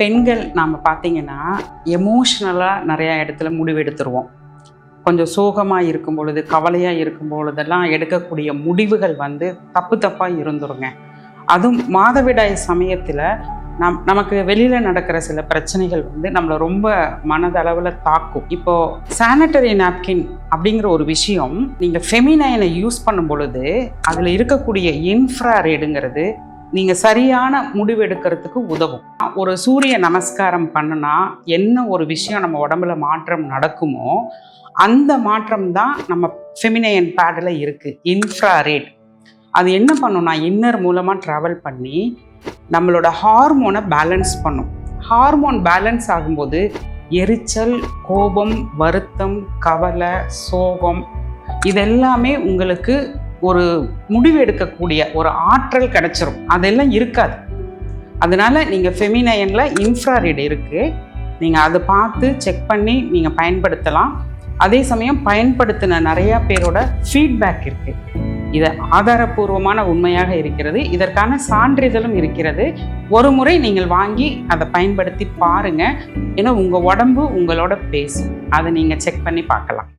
பெண்கள் நாம் பார்த்தீங்கன்னா எமோஷ்னலாக நிறையா இடத்துல முடிவெடுத்துருவோம். கொஞ்சம் சோகமாக இருக்கும் பொழுது, கவலையாக இருக்கும் பொழுதெல்லாம் எடுக்கக்கூடிய முடிவுகள் தப்பு தப்பாக இருந்துருங்க. அதுவும் மாதவிடாய் சமயத்தில் நமக்கு வெளியில் நடக்கிற சில பிரச்சனைகள் நம்மளை ரொம்ப மனதளவில் தாக்கும். இப்போது சானிட்டரி நாப்கின் அப்படிங்கிற ஒரு விஷயம் நீங்கள் ஃபெமினைனை யூஸ் பண்ணும் பொழுது அதில் இருக்கக்கூடிய இன்ஃப்ராரெடுங்கிறது நீங்கள் சரியான முடிவு எடுக்கிறதுக்கு உதவும். ஒரு சூரிய நமஸ்காரம் பண்ணுனா என்ன ஒரு விஷயம் நம்ம உடம்புல மாற்றம் நடக்குமோ அந்த மாற்றம் தான் நம்ம ஃபெமினைன் பேடில் இருக்குது. இன்ஃப்ராரெட் அது என்ன பண்ணுன்னா இன்னர் மூலமாக ட்ராவல் பண்ணி நம்மளோட ஹார்மோனை பேலன்ஸ் பண்ணும். ஹார்மோன் பேலன்ஸ் ஆகும்போது எரிச்சல், கோபம், வருத்தம், கவலை, சோகம் இதெல்லாமே உங்களுக்கு ஒரு முடிவு எடுக்கக்கூடிய ஒரு ஆற்றல் கிடைச்சிரும். அதெல்லாம் இருக்காது. அதனால நீங்கள் ஃபெமினைனில் இன்ஃப்ராரெட் இருக்குது, நீங்கள் அதை பார்த்து செக் பண்ணி நீங்கள் பயன்படுத்தலாம். அதே சமயம் பயன்படுத்தின நிறையா பேரோட ஃபீட்பேக் இருக்குது. இது ஆதாரபூர்வமான உண்மையாக இருக்கிறது. இதற்கான சான்றிதழும் இருக்கிறது. ஒரு முறை நீங்கள் வாங்கி அதை பயன்படுத்தி பாருங்கள். ஏன்னா உங்கள் உடம்பு உங்களோட பேசும். அதை நீங்கள் செக் பண்ணி பார்க்கலாம்.